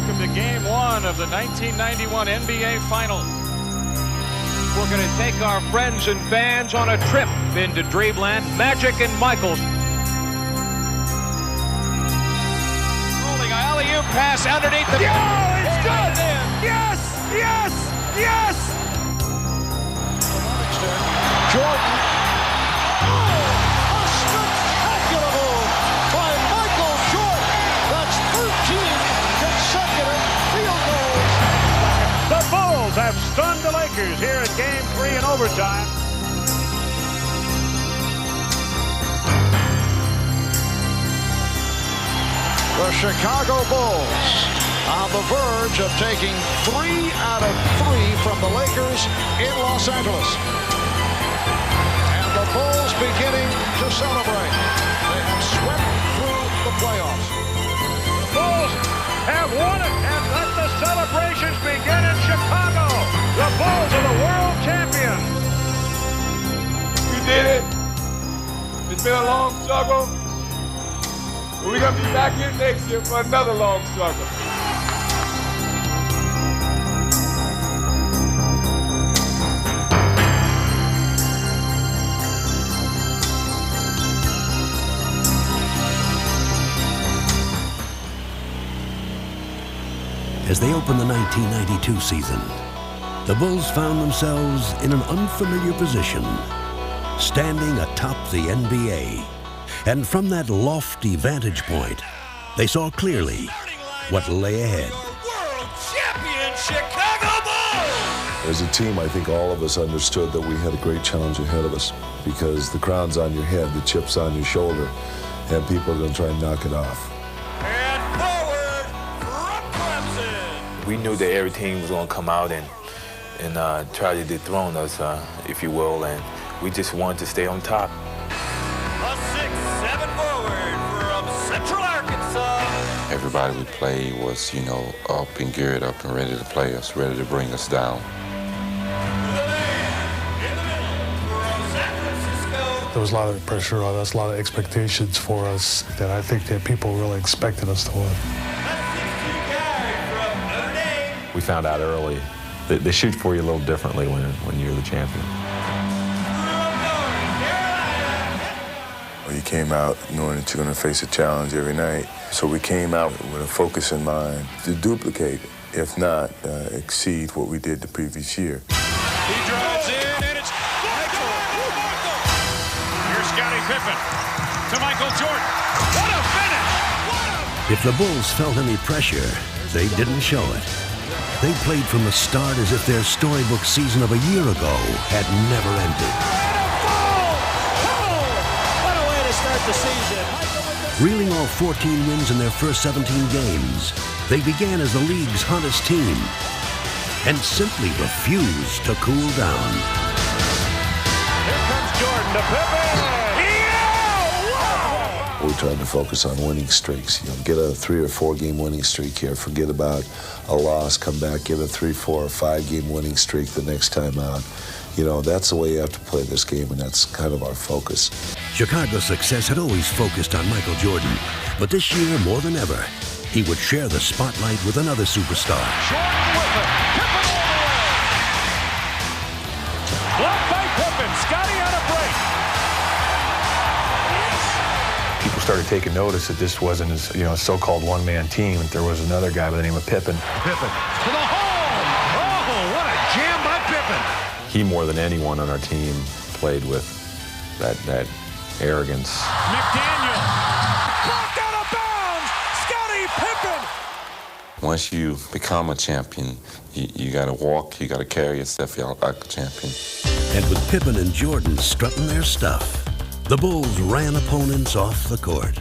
welcome to Game 1 of the 1991 NBA Finals. We're going to take our friends and fans on a trip into Dreamland. Magic and Michael. Rolling alley-oop pass underneath the... Oh, it's good! Yes! Yes! Yes! Jordan. Oh, a spectacular move by Michael Jordan. That's 13 consecutive field goals. The Bulls have stunned the Lakers here at Game 3 in overtime. The Chicago Bulls on the verge of taking 3 out of 3 from the Lakers in Los Angeles. And the Bulls beginning to celebrate. They have swept through the playoffs. The Bulls have won it, and let the celebrations begin in Chicago. The Bulls are the world champions. We did it. It's been a long struggle. We're going to be back here next year for another long struggle. As they opened the 1992 season, the Bulls found themselves in an unfamiliar position, standing atop the NBA. And from that lofty vantage point, they saw clearly what lay ahead. World champion Chicago Bulls! As a team, I think all of us understood that we had a great challenge ahead of us because the crown's on your head, the chip's on your shoulder, and people are going to try and knock it off. And forward from Clemson! We knew that every team was going to come out and try to dethrone us, if you will, and we just wanted to stay on top. A 6'7" forward from Central Arkansas. Everybody we played was, up and geared up and ready to play us, ready to bring us down. The man in the middle from San Francisco. There was a lot of pressure on us, a lot of expectations for us that I think that people really expected us to win. We found out early that they shoot for you a little differently when you're the champion. You came out knowing that you're going to face a challenge every night. So we came out with a focus in mind to duplicate, if not exceed what we did the previous year. He drives in, and it's Michael! Here's Scottie Pippen to Michael Jordan. What a finish! If the Bulls felt any pressure, they didn't show it. They played from the start as if their storybook season of a year ago had never ended. The season. Reeling off 14 wins in their first 17 games, they began as the league's hottest team and simply refused to cool down. Here comes Jordan to Pippen. Yeah! We're trying to focus on winning streaks. Get a 3 or 4 game winning streak here. Forget about a loss. Come back, get a 3, 4, or 5 game winning streak the next time out. That's the way you have to play this game, and that's kind of our focus. Chicago's success had always focused on Michael Jordan, but this year, more than ever, he would share the spotlight with another superstar. Jordan with it. Pippen all the way. Blocked by Pippen. Scottie on a break. People started taking notice that this wasn't a so-called one-man team. There was another guy by the name of Pippen. Pippen to the hole. Oh, what a jam by Pippen. He, more than anyone on our team, played with that arrogance. McDaniel. Blocked out of bounds. Scottie Pippen. Once you become a champion, you got to walk, you got to carry yourself out like a champion. And with Pippen and Jordan strutting their stuff, the Bulls ran opponents off the court.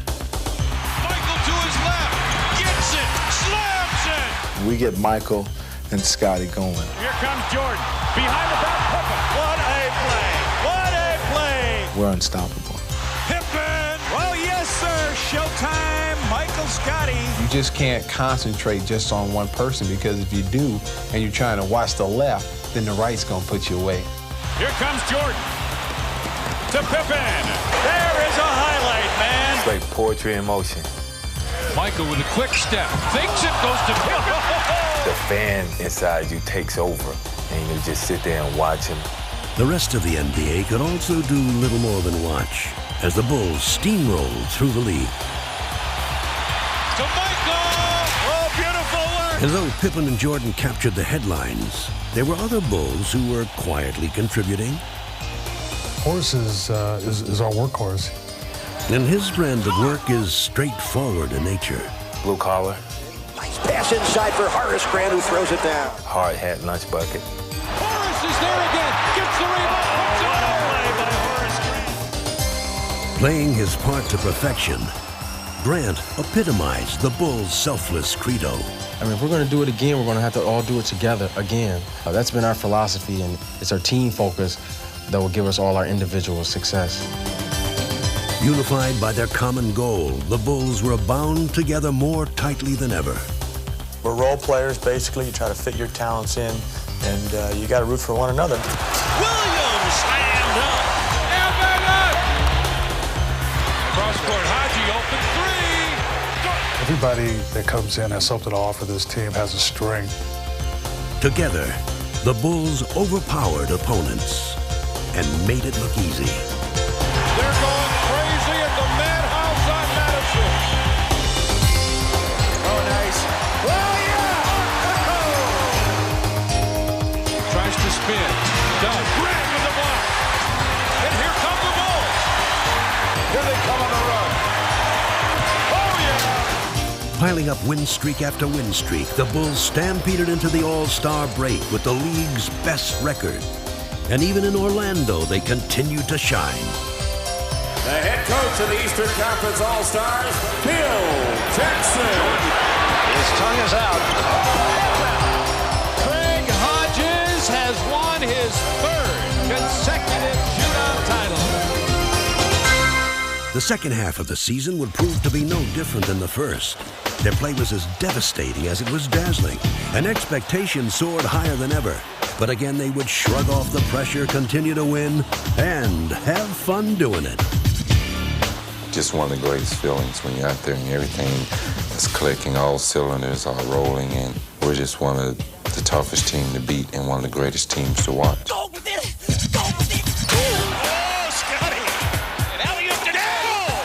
Michael to his left. Gets it. Slams it. We get Michael and Scottie going. Here comes Jordan. Behind the back, Pippen. What a play. What a play. We're unstoppable. Pippen. Well, yes, sir. Showtime. Michael Scottie. You just can't concentrate just on one person, because if you do and you're trying to watch the left, then the right's going to put you away. Here comes Jordan. To Pippen. There is a highlight, man. It's like poetry in motion. Michael with a quick step. Fakes it, goes to Pippen. The fan inside you takes over, and you just sit there and watch him. The rest of the NBA could also do little more than watch as the Bulls steamrolled through the league. To Michael! Oh, beautiful work! And though Pippen and Jordan captured the headlines, there were other Bulls who were quietly contributing. Horace is our workhorse. And his brand of work is straightforward in nature. Blue collar. Nice pass inside for Horace Grant, who throws it down. Hard hat, lunch bucket. Horace is there again. Gets the rebound. What a play by Horace Grant. Playing his part to perfection, Grant epitomized the Bulls' selfless credo. I mean, if we're going to do it again, we're going to have to all do it together again. That's been our philosophy, and it's our team focus that will give us all our individual success. Unified by their common goal, the Bulls were bound together more tightly than ever. We're role players, basically. You try to fit your talents in, and you got to root for one another. Williams slammed up. Cross-court, Haji, open three. Everybody that comes in has something to offer this team, has a strength. Together, the Bulls overpowered opponents and made it look easy. They're going crazy at the Madhouse on Madison. Oh, nice. Oh, yeah! Tries to spin. Does. Grant with the block. And here come the Bulls. Here they come on the run. Oh, yeah! Piling up win streak after win streak, the Bulls stampeded into the All-Star break with the league's best record. And even in Orlando, they continued to shine. The head coach of the Eastern Conference All-Stars, Phil Jackson. His tongue is out. Craig Hodges has won his third consecutive shootout title. The second half of the season would prove to be no different than the first. Their play was as devastating as it was dazzling, and expectations soared higher than ever. But again, they would shrug off the pressure, continue to win, and have fun doing it. Just one of the greatest feelings when you're out there and everything is clicking, all cylinders are rolling, and we're just one of the toughest teams to beat and one of the greatest teams to watch. Go with it! Go with it! Oh, Scotty! And alley-oop to goal!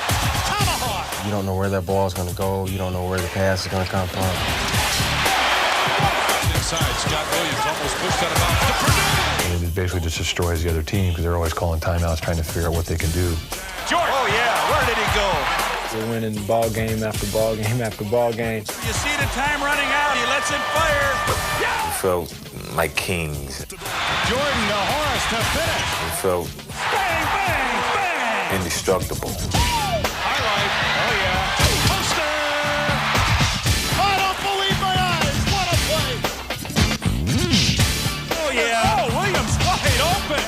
Tomahawk! You don't know where that ball is going to go. You don't know where the pass is going to come from. Inside, Scott Williams almost pushed that about to Purdue. And it basically just destroys the other team because they're always calling timeouts, trying to figure out what they can do. Jordan! Oh, yeah. Where did he go? We're winning ball game after ball game after ball game. You see the time running out. He lets it fire. We felt like kings. Jordan to Horace to finish. We felt Bang, bang, bang. indestructible. Highlight. Oh, yeah. Poster. I don't believe my eyes. What a play. Oh, yeah. Oh, Williams wide open.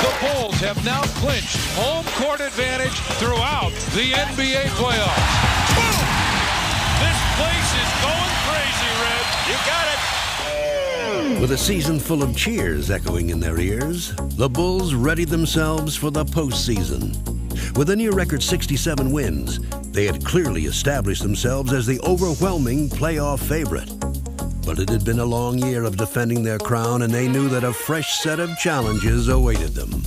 The Bulls have now clinched home court advantage throughout the NBA playoffs. Boom. This place is going crazy, Red. You got it. With a season full of cheers echoing in their ears, the Bulls readied themselves for the postseason. With a near record 67 wins, they had clearly established themselves as the overwhelming playoff favorite. But it had been a long year of defending their crown, and they knew that a fresh set of challenges awaited them.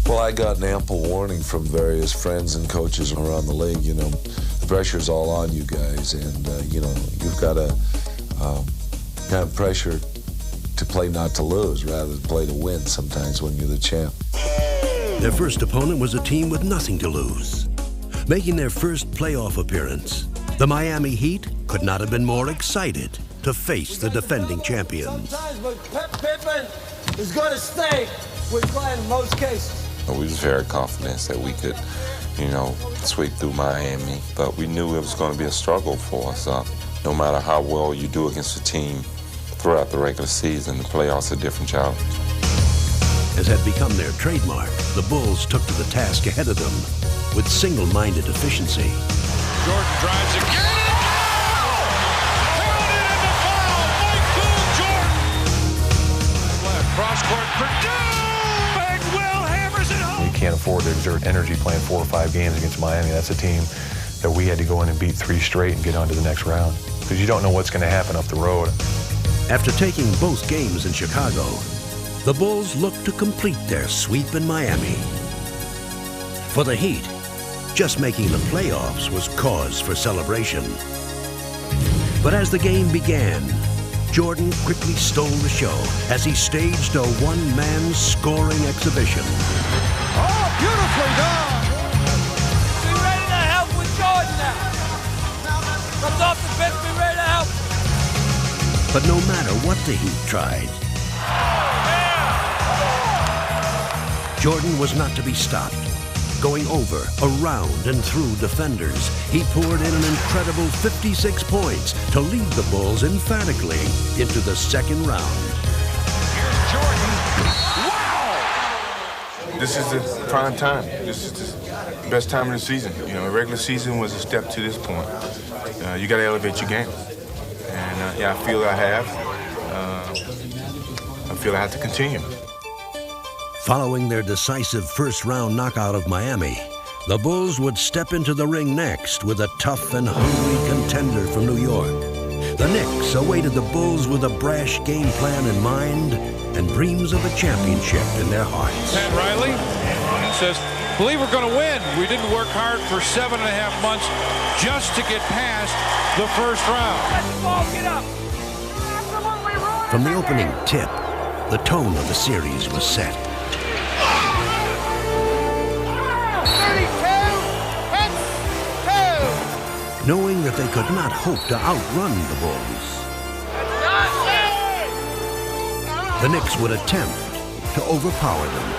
Well, I got an ample warning from various friends and coaches around the league. You know, the pressure's all on you guys, and, you know, you've got to have pressure to play not to lose rather than play to win sometimes when you're the champ. Their first opponent was a team with nothing to lose. Making their first playoff appearance, the Miami Heat could not have been more excited to face the defending champions. Sometimes, but Pippen is going to stay with Glenn in most cases. We was very confident that we could, you know, sweep through Miami, but we knew it was going to be a struggle for us. No matter how well you do against a team throughout the regular season, the playoffs are a different challenge. As had become their trademark, the Bulls took to the task ahead of them with single-minded efficiency. Jordan drives again. Cross-court, Purdue, and Will hammers it home. You can't afford to exert energy playing 4 or 5 games against Miami. That's a team that we had to go in and beat 3 straight and get on to the next round, because you don't know what's going to happen up the road. After taking both games in Chicago, the Bulls looked to complete their sweep in Miami. For the Heat, just making the playoffs was cause for celebration. But as the game began, Jordan quickly stole the show as he staged a one-man scoring exhibition. Oh, beautifully done! Be ready to help with Jordan now. Comes off the bench, be ready to help. But no matter what the Heat tried, Jordan was not to be stopped. Going over, around, and through defenders, he poured in an incredible 56 points to lead the Bulls emphatically into the second round. Here's Jordan. Wow! This is the prime time. This is the best time of the season. You know, the regular season was a step to this point. You got to elevate your game. And yeah, I feel I have. I feel I have to continue. Following their decisive first-round knockout of Miami, the Bulls would step into the ring next with a tough and hungry contender from New York. The Knicks awaited the Bulls with a brash game plan in mind and dreams of a championship in their hearts. Pat Riley says, believe we're going to win. We didn't work hard for 7.5 months just to get past the first round. From the opening tip, the tone of the series was set. Knowing that they could not hope to outrun the Bulls, the Knicks would attempt to overpower them.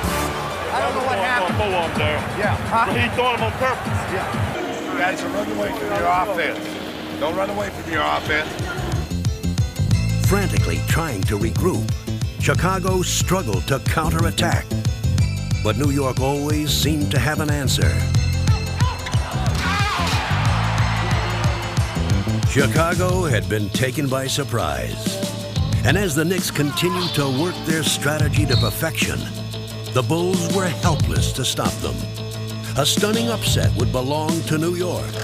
I don't know what happened. Up there. Yeah. Huh? He thought him on purpose. Yeah. You guys are running away from your offense. Don't run away from your offense. Frantically trying to regroup, Chicago struggled to counterattack. But New York always seemed to have an answer. Chicago had been taken by surprise. And as the Knicks continued to work their strategy to perfection, the Bulls were helpless to stop them. A stunning upset would belong to New York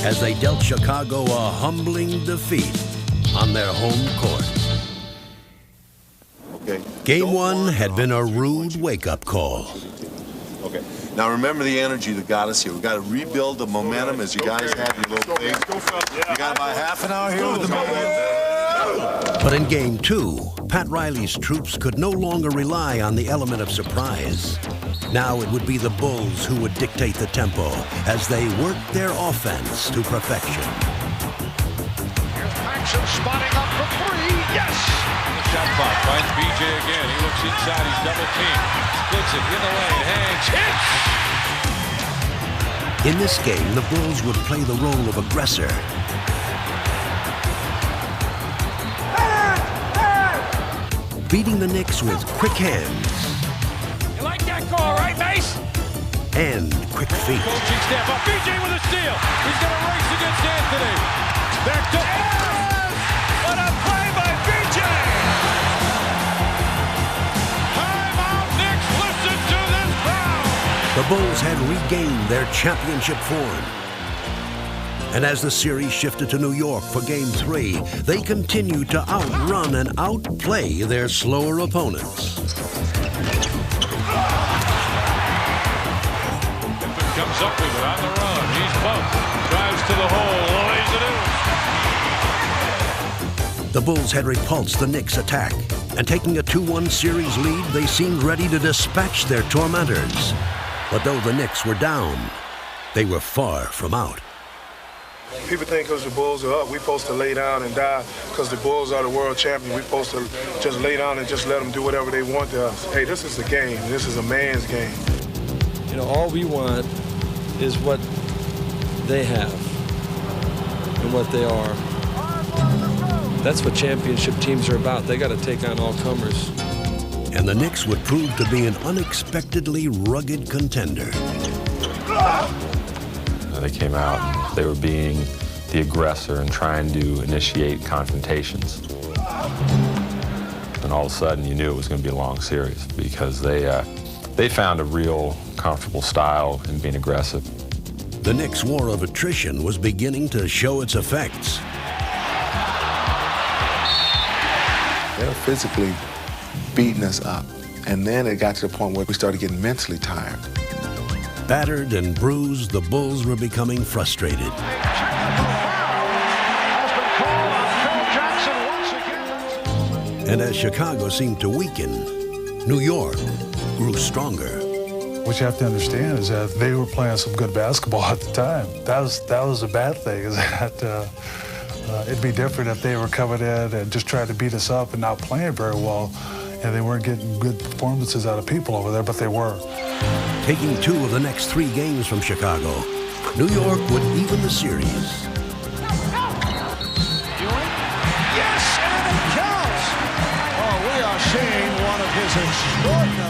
as they dealt Chicago a humbling defeat on their home court. Okay. Game 1 had been a rude wake-up call. Okay. Now remember the energy that got us here. We got to rebuild the momentum as you guys have your little thing. You got about half an hour here with the momentum. But in Game 2, Pat Riley's troops could no longer rely on the element of surprise. Now it would be the Bulls who would dictate the tempo as they worked their offense to perfection. Here's Paxson spotting up for 3. Yes! The shot clock finds BJ again. He looks inside. He's double teamed. Splits it in the lane. Hangs. Hits! In this game, the Bulls would play the role of aggressor. Beating the Knicks with quick hands. You like that call, right, Mace? And quick feet. Coaching step up. BJ with a steal. He's going to race against Anthony. Back to... Yes! What a play by BJ! Timeout, Knicks. Listen to this crowd. The Bulls had regained their championship form. And as the series shifted to New York for Game 3, they continued to outrun and outplay their slower opponents. Comes up with it on the run. He's bumped. Drives to the hole. Lays it in. The Bulls had repulsed the Knicks' attack. And taking a 2-1 series lead, they seemed ready to dispatch their tormentors. But though the Knicks were down, they were far from out. People think because the Bulls are up, we're supposed to lay down and die. Because the Bulls are the world champion, we're supposed to just lay down and just let them do whatever they want to us. Hey, this is a game. This is a man's game. You know, all we want is what they have and what they are. That's what championship teams are about. They got to take on all comers. And the Knicks would prove to be an unexpectedly rugged contender. They came out, they were being the aggressor and trying to initiate confrontations. And all of a sudden, you knew it was going to be a long series because they They found a real comfortable style in being aggressive. The Knicks' war of attrition was beginning to show its effects. They were physically beating us up. And then it got to the point where we started getting mentally tired. Battered and bruised, the Bulls were becoming frustrated. And as Chicago seemed to weaken, New York grew stronger. What you have to understand is that they were playing some good basketball at the time. That was a bad thing, is that it'd be different if they were coming in and just trying to beat us up and not playing very well, and they weren't getting good performances out of people over there, but they were. Taking 2 of the next 3 games from Chicago, New York would even the series.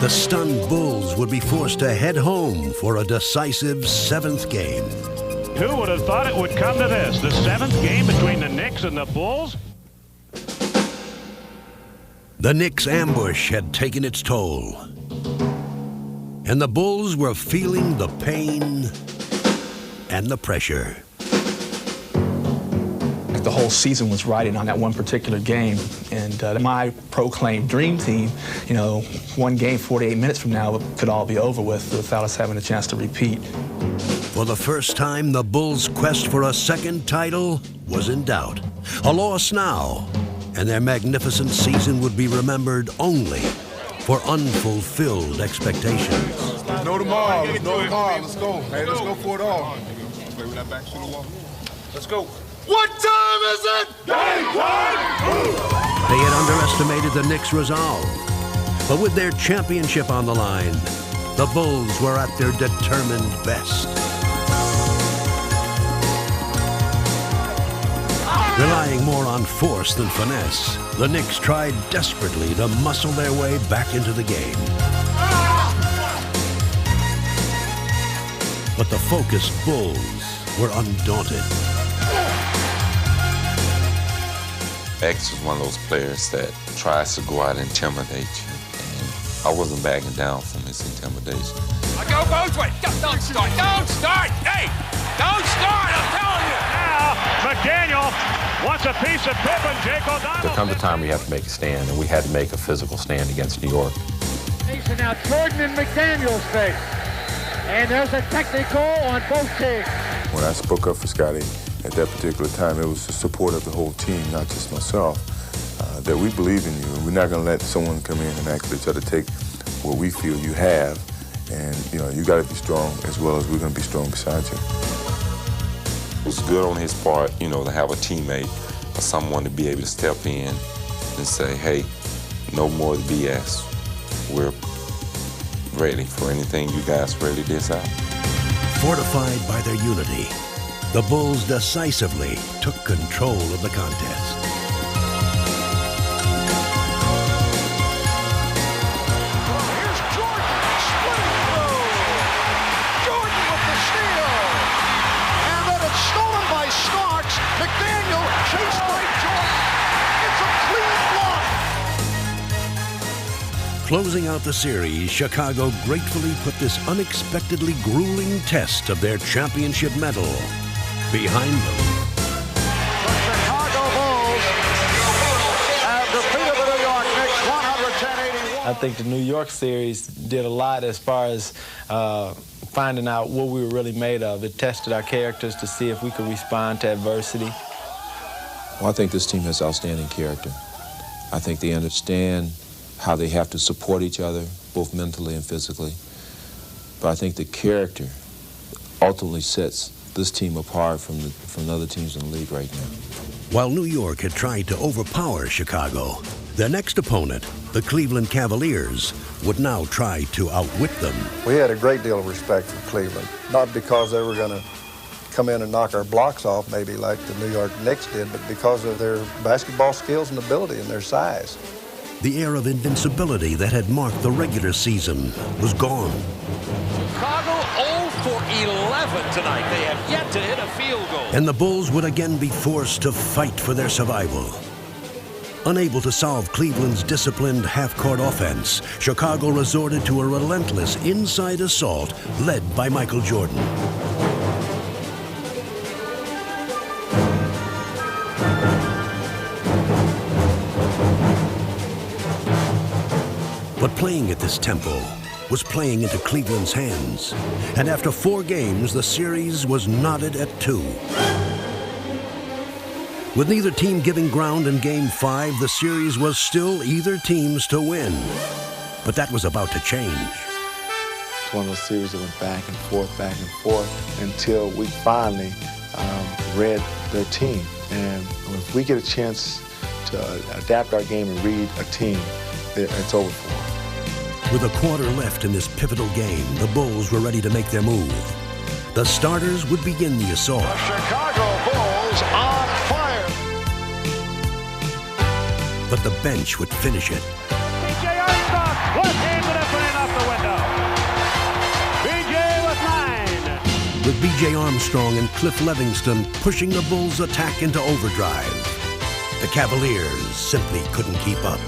The stunned Bulls would be forced to head home for a decisive 7th game. Who would have thought it would come to this? The 7th game between the Knicks and the Bulls? The Knicks' ambush had taken its toll. And the Bulls were feeling the pain and the pressure. The whole season was riding on that one particular game, and my proclaimed dream team, you know, one game 48 minutes from now could all be over with without us having a chance to repeat. For the first time, the Bulls' quest for a 2nd title was in doubt. A loss now, and their magnificent season would be remembered only for unfulfilled expectations. No tomorrow. No tomorrow. Let's go. Hey, let's go for it all. Play with that back to the wall. Let's go. What time is it? Game time! They had underestimated the Knicks' resolve. But with their championship on the line, the Bulls were at their determined best. Relying more on force than finesse, the Knicks tried desperately to muscle their way back into the game. But the focused Bulls were undaunted. X was one of those players that tries to go out and intimidate you, and I wasn't backing down from his intimidation. Go both ways. Don't start. Don't start. Hey, don't start. I'm telling you. Now, McDaniel wants a piece of Pippen. Jake O'Donnell. There comes a time we have to make a stand, and we had to make a physical stand against New York. Now Jordan and McDaniel's face, and there's a technical on both teams. When I spoke up for Scotty, at that particular time, it was the support of the whole team, not just myself, that we believe in you. And we're not going to let someone come in and actually try to take what we feel you have. And, you know, you got to be strong as well as we're going to be strong beside you. It was good on his part, you know, to have a teammate or someone to be able to step in and say, hey, no more BS. We're ready for anything you guys ready this out. Fortified by their unity, the Bulls decisively took control of the contest. Here's Jordan, splitting through. Jordan with the steal. And then it's stolen by Starks. McDaniel chased by Jordan. It's a clean block. Closing out the series, Chicago gratefully put this unexpectedly grueling test of their championship medal behind them. The Chicago Bulls have defeated the New York Knicks 110-81. I think the New York series did a lot as far as finding out what we were really made of. It tested our characters to see if we could respond to adversity. Well, I think this team has outstanding character. I think they understand how they have to support each other, both mentally and physically. But I think the character ultimately sets this team apart from the other teams in the league right now. While New York had tried to overpower Chicago, their next opponent, the Cleveland Cavaliers, would now try to outwit them. We had a great deal of respect for Cleveland, not because they were going to come in and knock our blocks off maybe like the New York Knicks did, but because of their basketball skills and ability and their size. The air of invincibility that had marked the regular season was gone. Chicago 0 for 11 tonight. They have yet to hit a field goal. And the Bulls would again be forced to fight for their survival. Unable to solve Cleveland's disciplined half-court offense, Chicago resorted to a relentless inside assault led by Michael Jordan. But playing at this tempo was playing into Cleveland's hands. And after 4 games, the series was knotted at 2. With neither team giving ground in Game 5, the series was still either team's to win. But that was about to change. It's one of those series that went back and forth until we finally read their team. And if we get a chance to adapt our game and read a team, it's over for them. With a quarter left in this pivotal game, the Bulls were ready to make their move. The starters would begin the assault. The Chicago Bulls on fire. But the bench would finish it. B.J. Armstrong, left-handed up and in off the window. B.J. with 9. With B.J. Armstrong and Cliff Livingston pushing the Bulls' attack into overdrive, the Cavaliers simply couldn't keep up.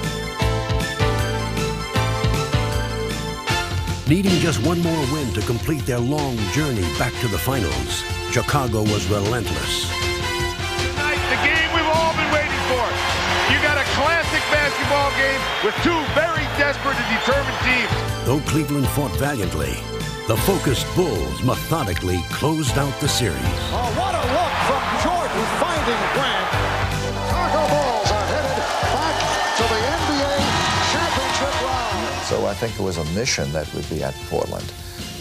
Needing just one more win to complete their long journey back to the finals, Chicago was relentless. Tonight, the game we've all been waiting for. You got a classic basketball game with 2 very desperate and determined teams. Though Cleveland fought valiantly, the focused Bulls methodically closed out the series. Oh, what a look from Jordan finding Grant. Chicago Bulls are headed back to the NBA championship round. So I think it was a mission that we'd be at Portland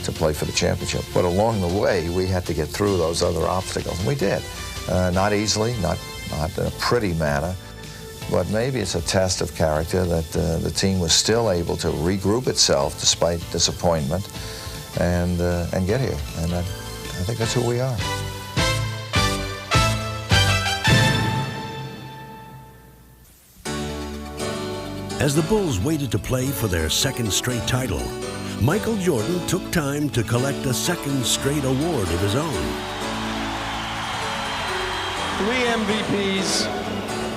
to play for the championship. But along the way, we had to get through those other obstacles, and we did. Not easily, not in a pretty manner, but maybe it's a test of character that the team was still able to regroup itself despite disappointment and get here. And I think that's who we are. As the Bulls waited to play for their second straight title, Michael Jordan took time to collect a second straight award of his own. 3 MVPs,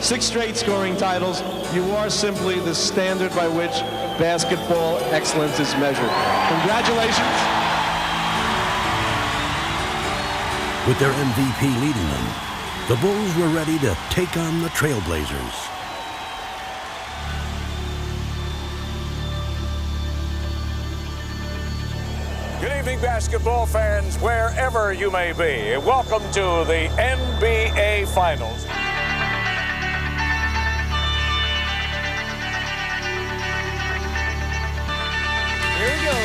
6 straight scoring titles. You are simply the standard by which basketball excellence is measured. Congratulations. With their MVP leading them, the Bulls were ready to take on the Trailblazers. Good evening, basketball fans, wherever you may be. Welcome to the NBA Finals. Here we go.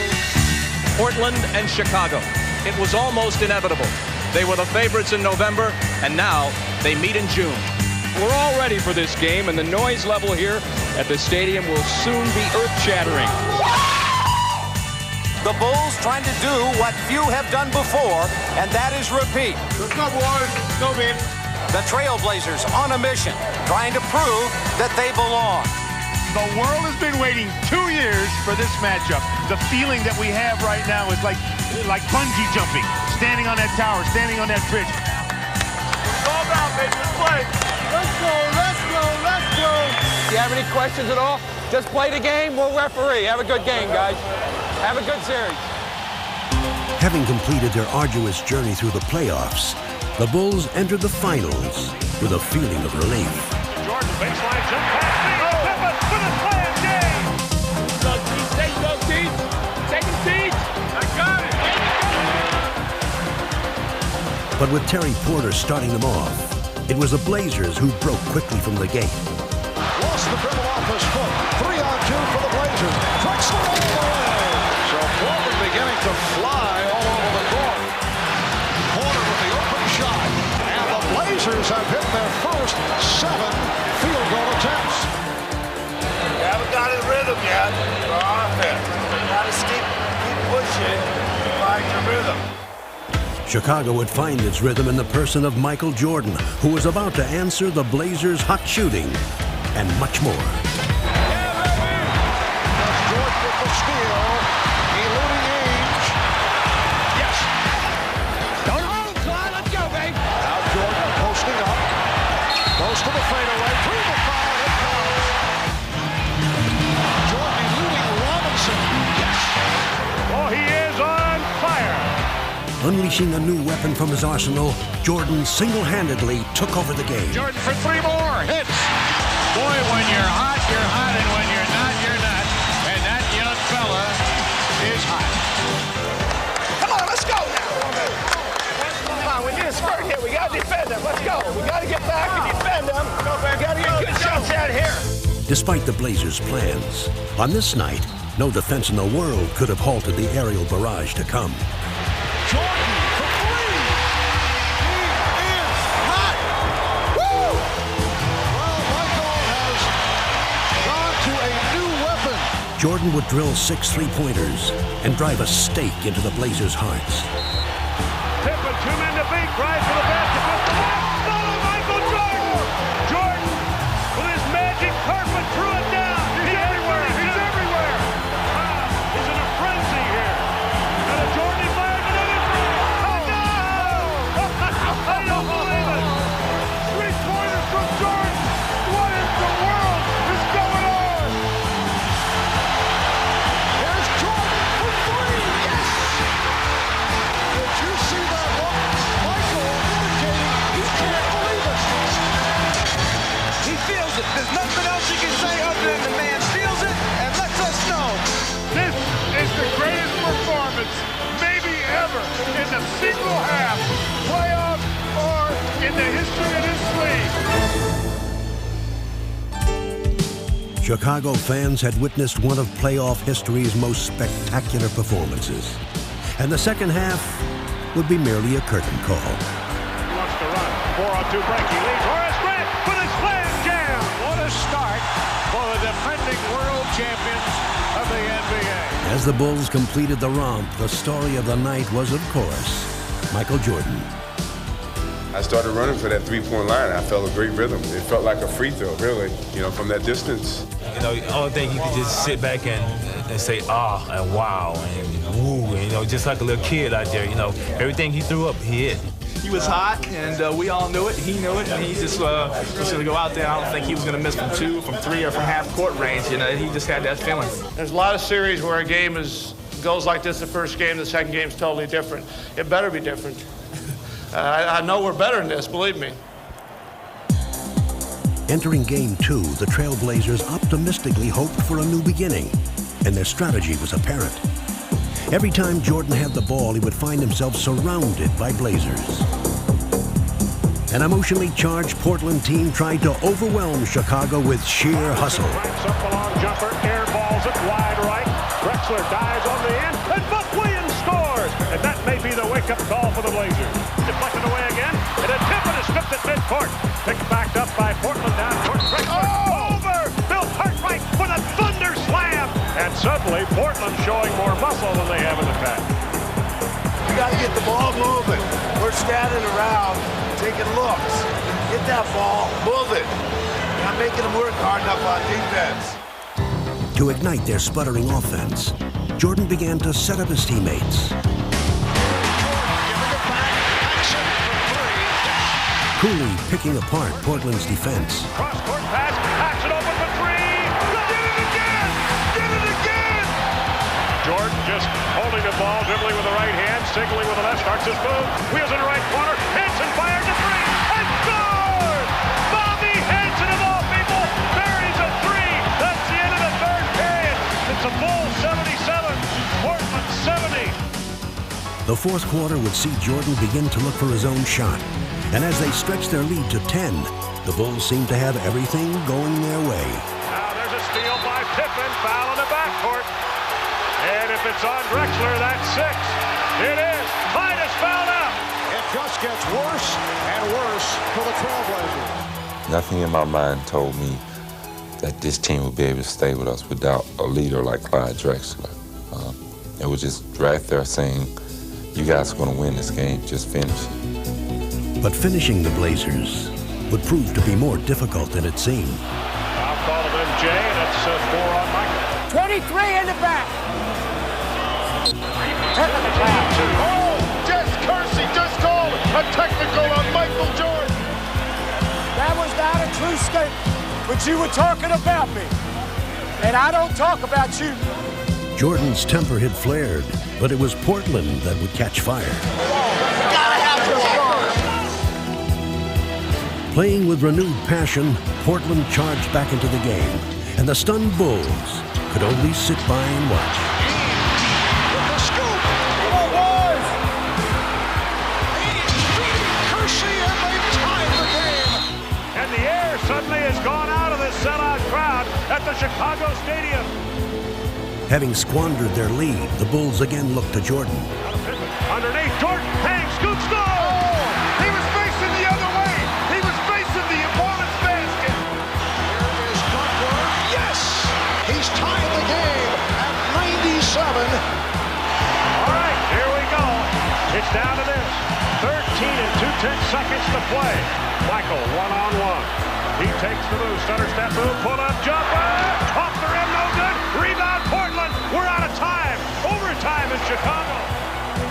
Portland and Chicago. It was almost inevitable. They were the favorites in November, and now they meet in June. We're all ready for this game, and the noise level here at the stadium will soon be earth-shattering. The Bulls trying to do what few have done before, and that is repeat. Let's go, boys. Go, man. The Trailblazers on a mission, trying to prove that they belong. The world has been waiting 2 years for this matchup. The feeling that we have right now is like bungee jumping, standing on that tower, standing on that bridge. It's all down, baby. Let's play. Let's go, let's go, let's go. Do you have any questions at all? Just play the game, we'll referee. Have a good game, guys. Have a good series. Having completed their arduous journey through the playoffs, the Bulls entered the finals with a feeling of relief. Jordan, baseline jump pass. Pippen for the slam game. Go, Teach. Take a seat. I got it. But with Terry Porter starting them off, it was the Blazers who broke quickly from the gate. Lost the dribble off his foot. 3-on-2 for the Blazers. Drexler all the way. So Portland beginning to fly all over the court. Porter with the open shot. And the Blazers have hit their first 7 field goal attempts. You haven't got his rhythm yet for offense. You got to keep pushing to find your rhythm. Chicago would find its rhythm in the person of Michael Jordan, who was about to answer the Blazers' hot shooting and much more. Jordan with the steal. Eluding Ainge. Yes. Don't hold, Clyde. Let's go, babe. Now Jordan posting up. Goes to the fadeaway. Through the foul. Unleashing a new weapon from his arsenal, Jordan single-handedly took over the game. Jordan for 3 more hits. Boy, when you're hot, and when you're not, you're not. And that young fella is hot. Come on, let's go now. Come on, we need a spurt here. We got to defend them. Let's go. We got to get back and defend them. We got to get good shots out here. Despite the Blazers' plans, on this night, no defense in the world could have halted the aerial barrage to come. Jordan for 3. He is hot. Woo! Well, Michael has gone to a new weapon. Jordan would drill 6 three-pointers and drive a stake into the Blazers' hearts. Pippen, 2 men to beat, drives to the basket, with the left. Oh, Michael Jordan! Jordan, with his magic carpet, threw it down. He's everywhere. He's everywhere. He's in a frenzy here. And a Jordan fires another three. Oh, no! I don't believe it. 3-pointers from Jordan. What in the world is going on? There's Jordan for 3. Yes! Did you see that look? Michael indicating he can't believe it. He feels it. There's nothing else you can say other than the man feels it and lets us know. This is the greatest performance, maybe ever, in the single half, playoff, or in the history of this league. Chicago fans had witnessed one of playoff history's most spectacular performances. And the second half would be merely a curtain call. He wants to run. 4-on-2 break. He leads Horace Grant with a slam jam. What a start for the defending world champions of the NBA. As the Bulls completed the romp, the story of the night was, of course, Michael Jordan. I started running for that 3-point line. I felt a great rhythm. It felt like a free throw, really, from that distance. The only thing you could just sit back and say, ah, and wow, and woo, and, just like a little kid out there, everything he threw up, he hit. He was hot, and we all knew it. He knew it, and he just was going to go out there. I don't think he was going to miss from 2, from 3, or from half-court range. He just had that feeling. There's a lot of series where a game goes like this the first game, the second game's totally different. It better be different. I know we're better than this, believe me. Entering Game 2, the Trailblazers optimistically hoped for a new beginning, and their strategy was apparent. Every time Jordan had the ball, he would find himself surrounded by Blazers. An emotionally charged Portland team tried to overwhelm Chicago with sheer hustle. Ranks up the long jumper, air balls it wide right. Drexler dives on the end, and Buck Williams scores. And that may be the wake-up call for the Blazers. Deflected away again, and a tip and a stripped at midcourt. Picked back up by Portland down court. Drexler over! Bill Cartwright with a thunder slam! And suddenly, Portland showing more muscle than they have in the past. We got to get the ball moving. We're standing around, taking looks. Get that ball, move it. Not making them work hard enough on defense. To ignite their sputtering offense, Jordan began to set up his teammates. Cooley picking apart Portland's defense. Cross-court pass, backs it open for 3. Did it again! Did it again! Jordan just holding the ball, dribbling with the right hand, signaling with the left, starts his move, wheels in the right corner, Hanson fires a 3, and scores! Bobby Hanson of all people buries a 3. That's the end of the third period. It's a Bulls 77, Portland 70. The fourth quarter would see Jordan begin to look for his own shot. And as they stretched their lead to 10, the Bulls seemed to have everything going their way. Now there's a steal by Pippen, foul in the backcourt. And if it's on Drexler, that's 6. It is. Titus fouled out. It just gets worse and worse for the Trailblazers. Nothing in my mind told me that this team would be able to stay with us without a leader like Clyde Drexler. It was just right there saying, you guys are going to win this game, just finish. But finishing the Blazers would prove to be more difficult than it seemed. Foul call of MJ, and that's 4 on Michael. 23 in the back. Oh, Jess Kersey just called a technical on Michael Jordan. That was not a true statement, but you were talking about me, and I don't talk about you. Jordan's temper had flared, but it was Portland that would catch fire. Playing with renewed passion, Portland charged back into the game, and the stunned Bulls could only sit by and watch. With the scoop! Come on, boys! He's beating Kersey, and they've tied the game! And the air suddenly has gone out of this sellout crowd at the Chicago Stadium. Having squandered their lead, the Bulls again looked to Jordan. Underneath, Jordan hangs, scoops, no! He was facing the other way! He was facing the opponent's basket! Here is Duckworth. Yes! He's tied the game at 97. All right, here we go. It's down to this. 13 and 2/10 seconds to play. Michael, one-on-one. He takes the move, stutter step move, pull-up jumper. Off the rim, no good. Rebound, Portland. We're out of time. Overtime in Chicago.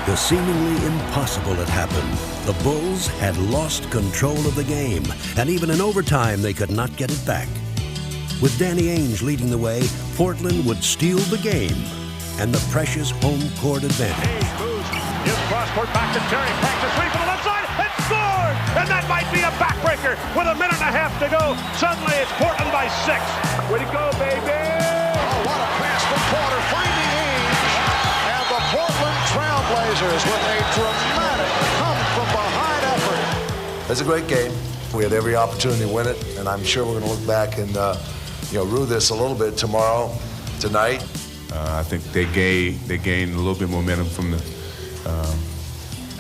The seemingly impossible had happened. The Bulls had lost control of the game, and even in overtime, they could not get it back. With Danny Ainge leading the way, Portland would steal the game and the precious home court advantage. Ainge moves, gives cross court back to Terry. Cracks a three from the left side and scored! And that might be a backbreaker with a minute and a half to go. Suddenly, it's Portland by 6. Way to go, baby! Oh, what a pass from Porter, finding Ainge. And the Portland Trailblazers with a dramatic come-from-behind effort. It's a great game. We had every opportunity to win it, and I'm sure we're going to look back and rue this a little bit tonight. I think they gained a little bit momentum from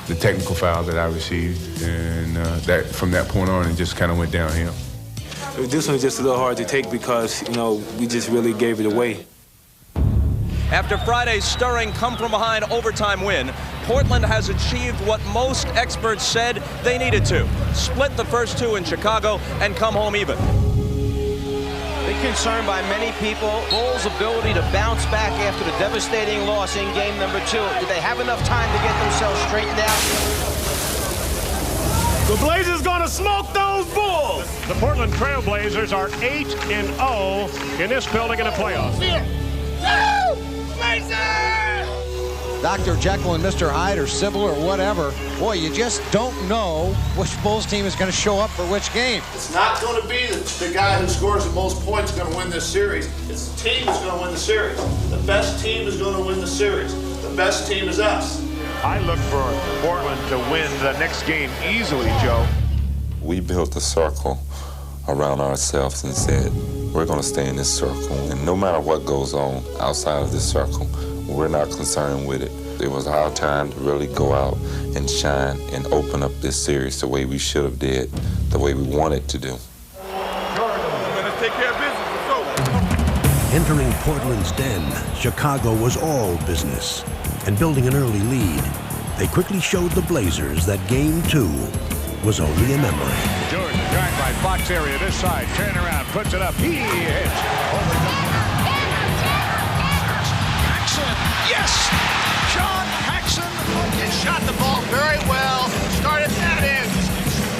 the technical foul that I received, and that from that point on, it just kind of went downhill. This one was just a little hard to take because, we just really gave it away. After Friday's stirring come-from-behind overtime win, Portland has achieved what most experts said they needed to. Split the first two in Chicago and come home even. Big concern by many people, Bulls' ability to bounce back after the devastating loss in game number 2. Did they have enough time to get themselves straightened out? The Blazers gonna smoke those Bulls! The Portland Trail Blazers are 8-0 in this building in the playoffs. Dr. Jekyll and Mr. Hyde or Sybil or whatever, boy, you just don't know which Bulls team is going to show up for which game. It's not going to be the guy who scores the most points going to win this series. It's the team that's going to win the series. The best team is going to win the series. The best team is us. I look for Portland to win the next game easily, Joe. We built a circle around ourselves and said, we're going to stay in this circle, and no matter what goes on outside of this circle, we're not concerned with it. It was our time to really go out and shine and open up this series the way we should have did, the way we wanted to do. Take care of business. Entering Portland's den, Chicago was all business. And building an early lead, they quickly showed the Blazers that Game 2 was only a memory. Jordan, drive by Fox area this side, turn around, puts it up, he hits. Yes! John Paxson shot the ball very well. Started that in.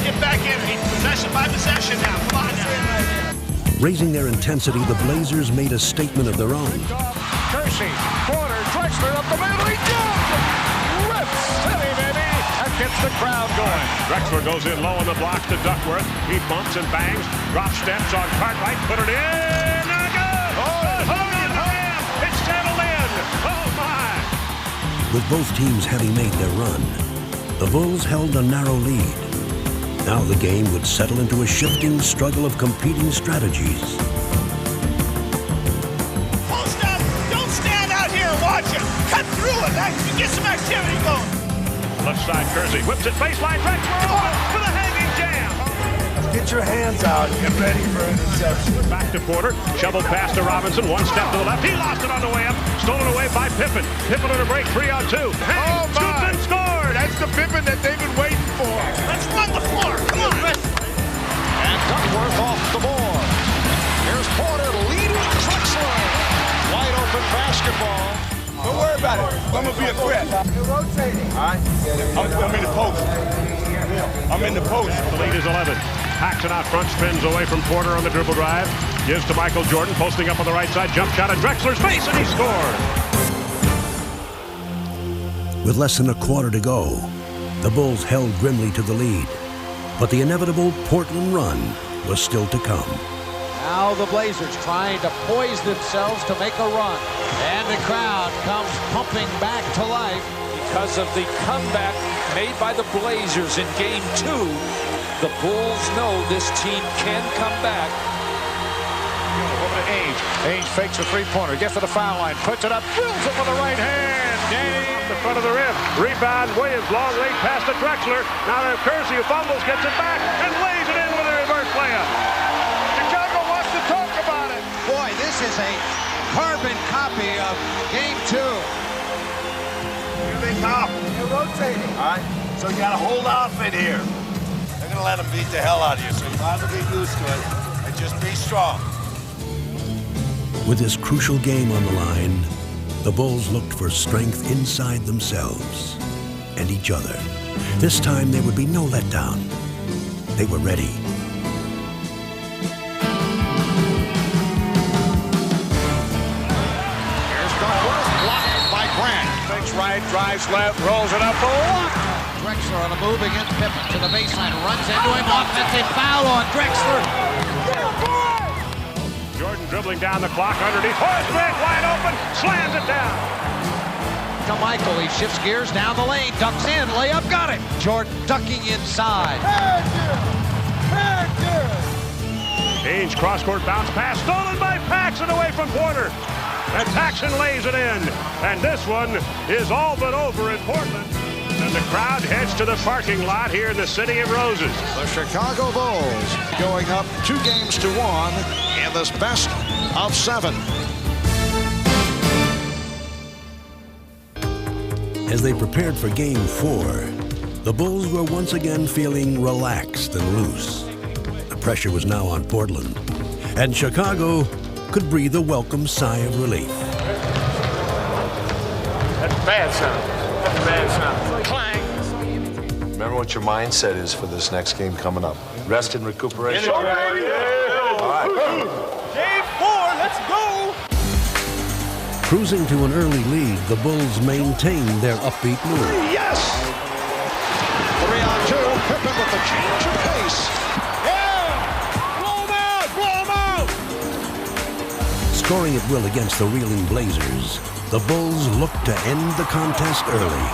Get back in. Possession by possession now. Come on now. Raising their intensity, the Blazers made a statement of their own. Kersey, Porter, Drexler up the middle. He jumped! Rips City, baby! That gets the crowd going. Drexler goes in low on the block to Duckworth. He bumps and bangs. Drop steps on Cartwright. Put it in. Not good! Hold on to him. It's settled in. Oh, my! With both teams having made their run, the Bulls held a narrow lead. Now the game would settle into a shifting struggle of competing strategies. Post up! Don't stand out here and watch it! Cut through it! Get some activity going! Left side, Kersey whips it baseline. Drexler for the hanging jam! Get your hands out and get ready for an interception. Back to Porter. Shovel pass to Robinson. One step to the left. He lost it on the way up. Stolen away by Pippen. Pippen on a break. 3-on-2. Hey, scooped and scored. That's the Pippen that they've been waiting for. Let's run the floor. Come on. And Duckworth off the board. Here's Porter leading Drexler. Wide open basketball. Don't worry about it. I'm going to be a threat. You're rotating. All right? I'm in the post. I'm in the post. The lead is 11. Paxson out front, spins away from Porter on the dribble drive. Gives to Michael Jordan, posting up on the right side. Jump shot at Drexler's face, and he scored. With less than a quarter to go, the Bulls held grimly to the lead, but the inevitable Portland run was still to come. Now the Blazers trying to poise themselves to make a run. And the crowd comes pumping back to life. Because of the comeback made by the Blazers in Game 2, the Bulls know this team can come back. Over to Ainge. Ainge fakes a three-pointer, gets to the foul line, puts it up, drills it with the right hand. Off the front of the rim. Rebound, Williams, long lead pass to Drexler. Now to Kersey, who fumbles, gets it back, and lays it in with a reverse layup. Chicago wants to talk about it. Boy, this is a carbon copy of Game 2. Here they come. You're rotating. All right, so you got a whole outfit here. They're going to let them beat the hell out of you, so you have to get used to it. And just be strong. With this crucial game on the line, the Bulls looked for strength inside themselves and each other. This time there would be no letdown. They were ready. Here's Duckworth, blocked by Grant. Fakes right, drives left, rolls it up, block. Drexler on a move against Pippen to the baseline, runs into him, offensive foul on Drexler. Jordan dribbling down the clock underneath. Horace Grant wide open, slams it down. To Michael, he shifts gears down the lane, ducks in, layup, got it. Jordan ducking inside. Ainge cross-court bounce pass, stolen by Paxson away from Porter. And Paxson lays it in. And this one is all but over in Portland. And the crowd heads to the parking lot here in the City of Roses. The Chicago Bulls going up 2-1 in this best of 7. As they prepared for Game 4, the Bulls were once again feeling relaxed and loose. The pressure was now on Portland, and Chicago could breathe a welcome sigh of relief. That's bad sound. That's bad sound. Clang. Remember what your mindset is for this next game coming up. Rest and recuperation. All right. Game 4, let's go. Cruising to an early lead, the Bulls maintained their upbeat mood. Yes! 3-on-2, Pippen with the change of pace. Yeah! Blow him out! Blow him out! Scoring at will against the reeling Blazers, the Bulls looked to end the contest early.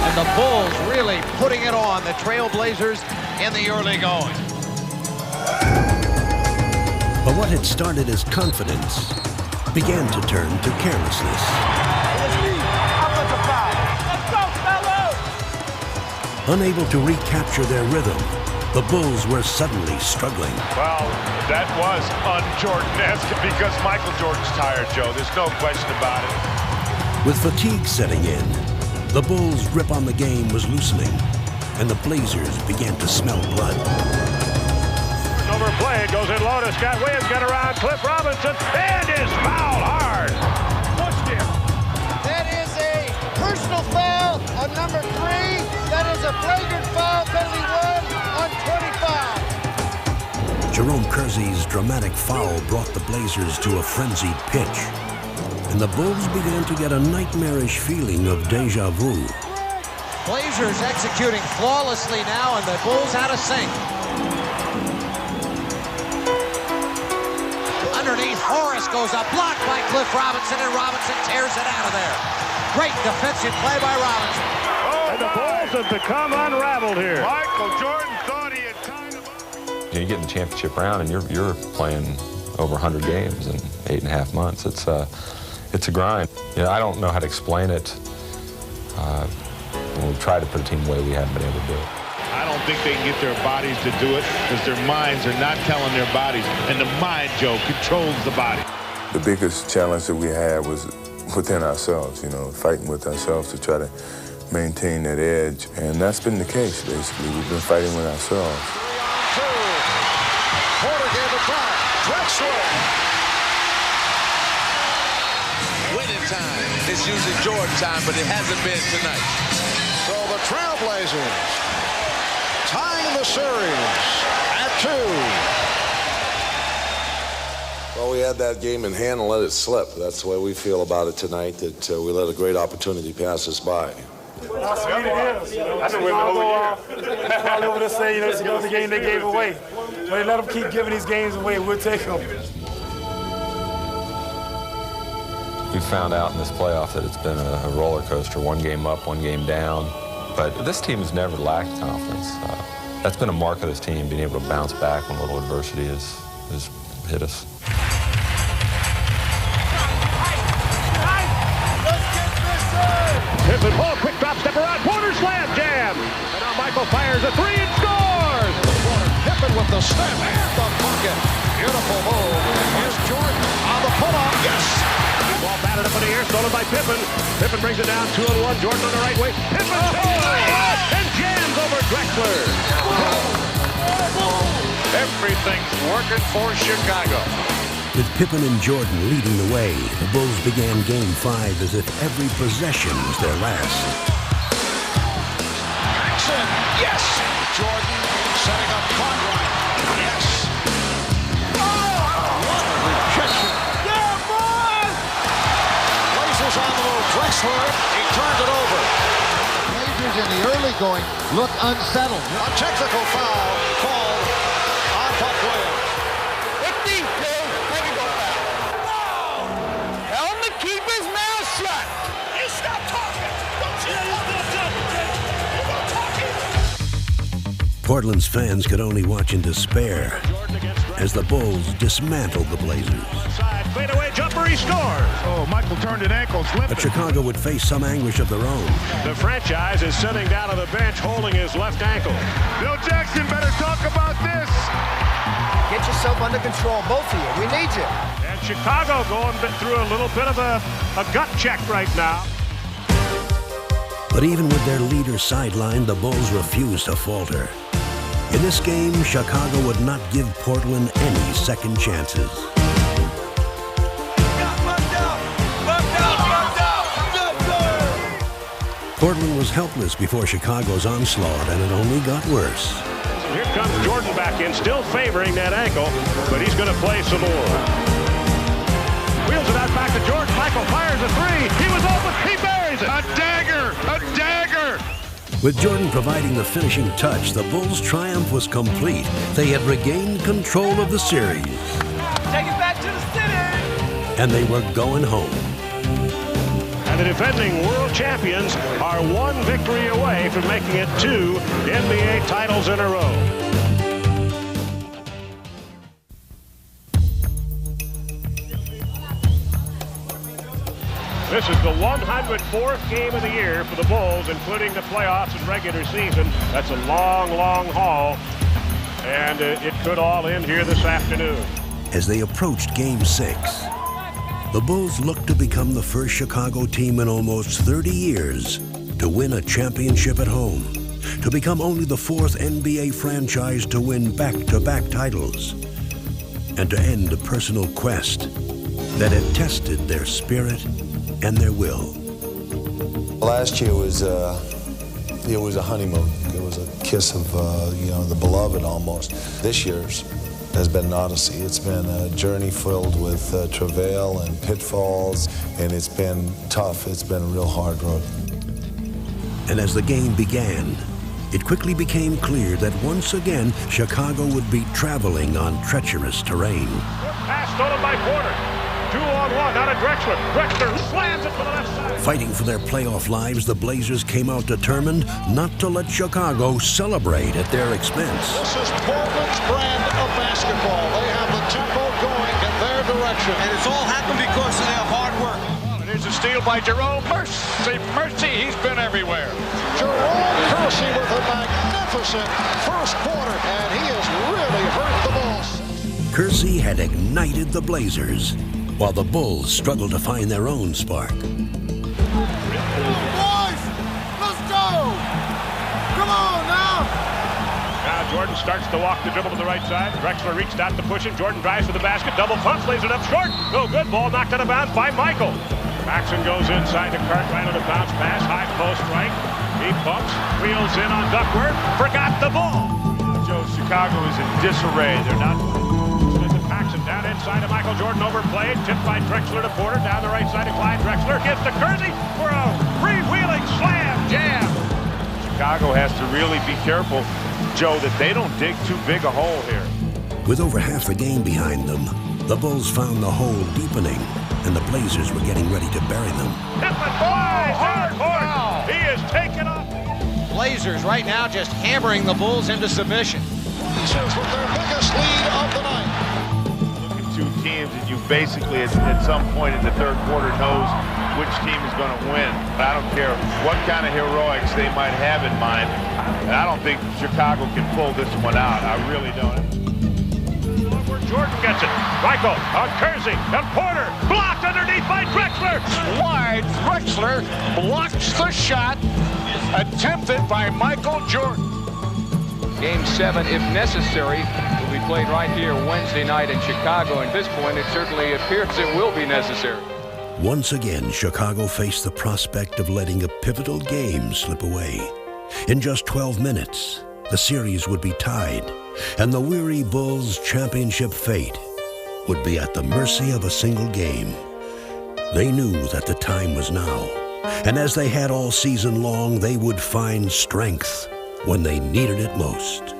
And the Bulls really putting it on the Trailblazers in the early going. But what had started as confidence began to turn to carelessness. Unable to recapture their rhythm, the Bulls were suddenly struggling. Well, that was un-Jordan-esque because Michael Jordan's tired, Joe. There's no question about it. With fatigue setting in, the Bulls' grip on the game was loosening, and the Blazers began to smell blood. Overplayed, goes in low to Scott Williams, got around Cliff Robinson, and is fouled hard. Pushed him. That is a personal foul on number 3. That is a flagrant foul, penalty 1 on 25. Jerome Kersey's dramatic foul brought the Blazers to a frenzied pitch, and the Bulls began to get a nightmarish feeling of deja vu. Blazers executing flawlessly now, and the Bulls out of sync. Underneath, Horace goes up, blocked by Cliff Robinson, and Robinson tears it out of there. Great defensive play by Robinson. And the Bulls have become unraveled here. Michael Jordan thought he had tied him up. You get in the championship round and you're playing over 100 games in 8.5 months. It's a grind. You know, I don't know how to explain it. When we try to put a team away, we haven't been able to do it. I don't think they can get their bodies to do it because their minds are not telling their bodies. And the mind, Joe, controls the body. The biggest challenge that we had was within ourselves, you know, fighting with ourselves to try to maintain that edge. And that's been the case, basically. We've been fighting with ourselves. 3-on-2. Porter gave it back. Drexler. Winning time. It's usually Jordan time, but it hasn't been tonight. So the Trailblazers tying the series at 2. Well, we had that game in hand and let it slip. That's the way we feel about it tonight, that we let a great opportunity pass us by. How sweet it is. I've been with the whole year. Probably over there saying, it's another game they gave away. But they let them keep giving these games away. We'll take them. We found out in this playoff that it's been a roller coaster, one game up, one game down. But this team has never lacked confidence. That's been a mark of this team, being able to bounce back when a little adversity has hit us. Pippen ball, quick drop, step around, Porter slam, jam. And now Michael fires a three and scores. Pippen with the step and the bucket. Beautiful move. Here's Jordan on the pull-up. Yes! Ball batted up in the air, stolen by Pippen. Pippen brings it down, 2-on-1. Jordan on the right way. Pippen and jams over Drexler. Everything's working for Chicago. With Pippen and Jordan leading the way, the Bulls began Game 5 as if every possession was their last. Jackson, yes! Jordan setting up Cartwright, yes! Oh, what a rejection! Yeah, boy! Blazers on the move, Drexler, he turned it over. Blazers in the early going look unsettled. A technical foul called on Buck Williams. Portland's fans could only watch in despair as the Bulls dismantled the Blazers. Fadeaway jumper, he scores. Oh, Michael turned an ankle, But Chicago would face some anguish of their own. The franchise is sitting down on the bench holding his left ankle. Bill Jackson better talk about this. Get yourself under control, both of you. We need you. And Chicago going through a little bit of a gut check right now. But even with their leader sidelined, the Bulls refused to falter. In this game, Chicago would not give Portland any second chances. Portland was helpless before Chicago's onslaught, and it only got worse. Here comes Jordan back in, still favoring that ankle, but he's going to play some more. Wheels it out back to Jordan. Michael fires a three. He was open. He buries it. A dagger! A dagger! With Jordan providing the finishing touch, the Bulls' triumph was complete. They had regained control of the series. Take it back to the city! And they were going home. And the defending world champions are one victory away from making it 2 NBA titles in a row. This is the 104th game of the year for the Bulls, including the playoffs and regular season. That's a long, long haul, and it could all end here this afternoon. As they approached Game 6, the Bulls looked to become the first Chicago team in almost 30 years to win a championship at home, to become only the 4th NBA franchise to win back-to-back titles, and to end a personal quest that had tested their spirit and their will. Last year was it was a honeymoon. It was a kiss of the beloved almost. This year's has been an odyssey. It's been a journey filled with travail and pitfalls, and it's been tough. It's been a real hard road. And as the game began, it quickly became clear that once again Chicago would be traveling on treacherous terrain. Pass stolen by Porter. 2-on-1, out of Drexler. Drexler slams it to the left side. Fighting for their playoff lives, the Blazers came out determined not to let Chicago celebrate at their expense. This is Portland's brand of basketball. They have the tempo going in their direction. And it's all happened because of their hard work. There's a steal by Jerome Mercy, he's been everywhere. Jerome Kersey with a magnificent first quarter, and he has really hurt the Bulls. Kersey had ignited the Blazers, while the Bulls struggled to find their own spark. Boys, let's go! Come on now! Now Jordan starts to walk the dribble to the right side. Drexler reached out to push him. Jordan drives to the basket. Double pumps, lays it up short. No good. Ball knocked out of bounds by Michael. Paxson goes inside to Cartwright on a bounce pass. High post right. He bumps. Wheels in on Duckworth. Forgot the ball. Joe, Chicago is in disarray. They're not... Paxson down side of Michael Jordan, overplayed, tipped by Drexler to Porter, down the right side of Clyde Drexler, gives to Kersey for a freewheeling slam jam. Chicago has to really be careful, Joe, that they don't dig too big a hole here. With over half the game behind them, the Bulls found the hole deepening, and the Blazers were getting ready to bury them. Hard foul. He is taken off. Blazers right now just hammering the Bulls into submission. Blazers with their biggest lead of the night. Look at two teams, and you basically, at some point in the third quarter, knows which team is going to win. I don't care what kind of heroics they might have in mind, and I don't think Chicago can pull this one out. I really don't. Where Jordan gets it. Michael on Kersey and Porter. Blocked underneath by Drexler. Clyde Drexler blocks the shot attempted by Michael Jordan. Game 7, if necessary, will be played right here Wednesday night in Chicago. At this point, it certainly appears it will be necessary. Once again, Chicago faced the prospect of letting a pivotal game slip away. In just 12 minutes, the series would be tied, and the weary Bulls' championship fate would be at the mercy of a single game. They knew that the time was now, and as they had all season long, they would find strength when they needed it most.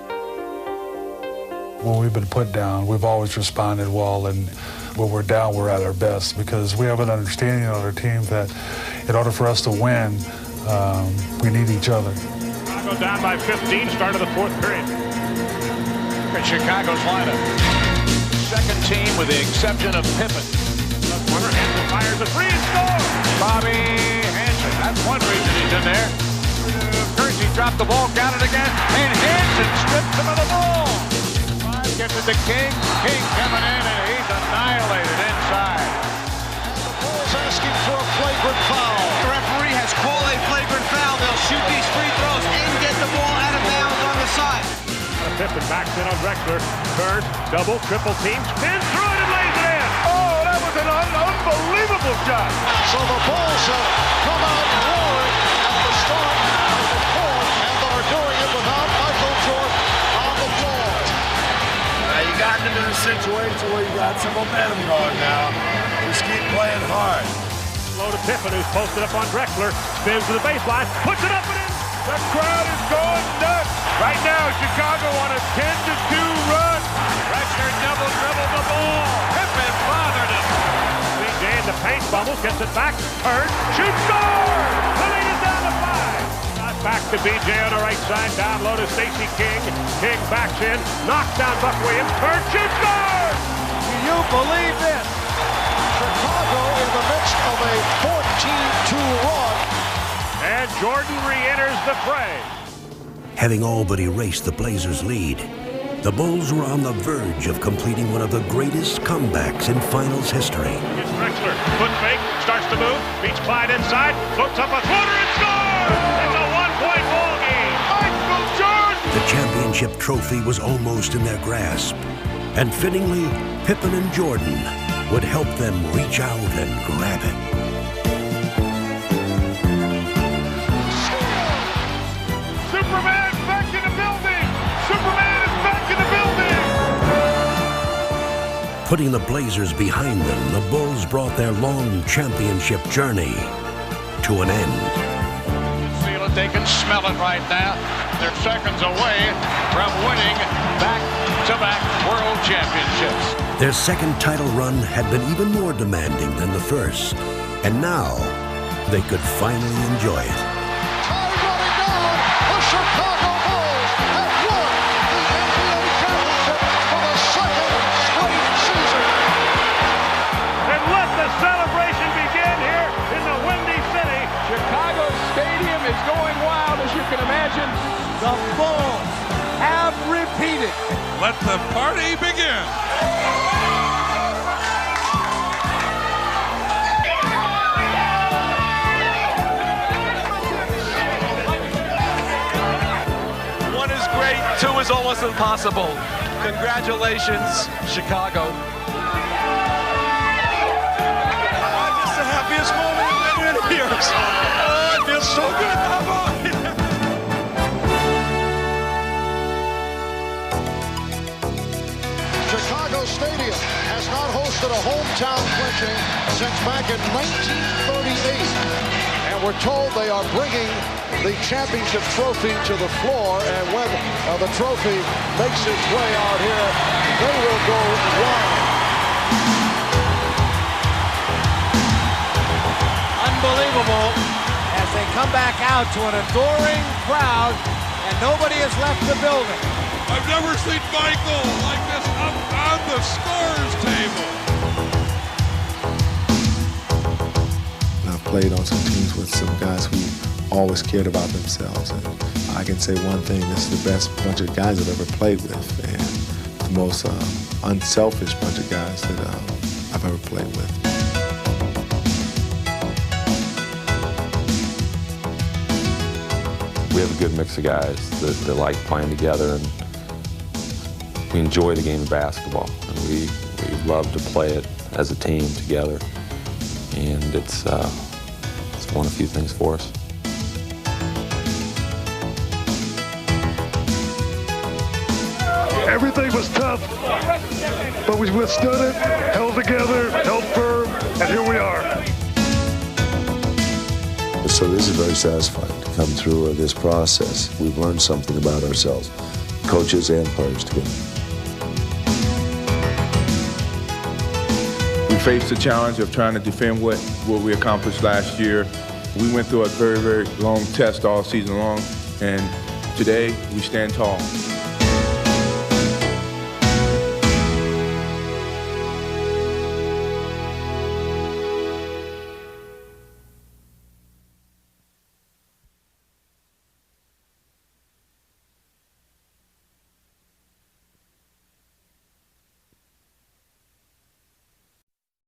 When we've been put down, we've always responded well, and when we're down, we're at our best, because we have an understanding on our team that in order for us to win, we need each other. Chicago down by 15, start of the fourth period. Look at Chicago's lineup. Second team with the exception of Pippen. Corner, Hanson fires a three and scores. Bobby Hanson, that's one reason he's in there. Kersey dropped the ball, got it again, and Hanson strips him of the ball. Five gets it to King. King coming in, and he's annihilated inside. And the Bulls asking for a flagrant foul. The referee has called a flagrant foul. They'll shoot these free throws and get the ball out of bounds on the side. Pippen backs in on Drexler. Turns, double, triple team, spins through it and lays it in. Oh, that was an unbelievable shot. So the Bulls have come out roaring at the start of the fourth, and are doing it without Michael Jordan on the floor. Now you got into a situation where you got some momentum going now. Just keep playing hard. Low to Pippen, who's posted up on Drexler. Spins to the baseline, puts it up and in. The crowd is going nuts. Right now, Chicago on a 10-2 run. Drexler double dribbled the ball. Pippen bothered him. BJ in the paint, bubbles, gets it back, turns, shoots, score! The lead is down to 5. Not back to BJ on the right side, down low to Stacey King. King backs in, knocks down Buck Williams, turns, shoots, score! Do you believe this? Chicago in the midst of a 14-2 run. And Jordan re-enters the fray. Having all but erased the Blazers' lead, the Bulls were on the verge of completing one of the greatest comebacks in finals history. It's Drexler, foot fake, starts to move, beats Clyde inside, floats up a floater and scores! It's a one-point ball game. Michael Jordan! The championship trophy was almost in their grasp, and fittingly, Pippen and Jordan would help them reach out and grab it. Superman back in the building! Superman is back in the building! Putting the Blazers behind them, the Bulls brought their long championship journey to an end. Feel it, they can smell it right now. They're seconds away from winning back-to-back world championships. Their second title run had been even more demanding than the first, and now they could finally enjoy it. Chicago Bulls have won the NBA championship for the second straight season. And let the celebration begin here in the Windy City. Chicago Stadium is going wild, as you can imagine. The Bulls have repeated. Let the party begin. Two is almost impossible. Congratulations, Chicago. It's the happiest moment in years. Oh, it feels so good. Chicago Stadium has not hosted a hometown clinching since back in 1938. And we're told they are bringing the championship trophy to the floor, and when the trophy makes its way out here, they will go wild. Unbelievable as they come back out to an adoring crowd, and nobody has left the building. I've never seen Michael like this up on the scores table. I've played on some teams with some guys who always cared about themselves, and I can say one thing: this is the best bunch of guys I've ever played with, and the most unselfish bunch of guys that I've ever played with. We have a good mix of guys that like playing together, and we enjoy the game of basketball, and we love to play it as a team together, and it's won a few things for us. Everything was tough, but we withstood it, held together, held firm, and here we are. So this is very satisfying to come through this process. We've learned something about ourselves, coaches and players together. We faced the challenge of trying to defend what we accomplished last year. We went through a very, very long test all season long, and today we stand tall.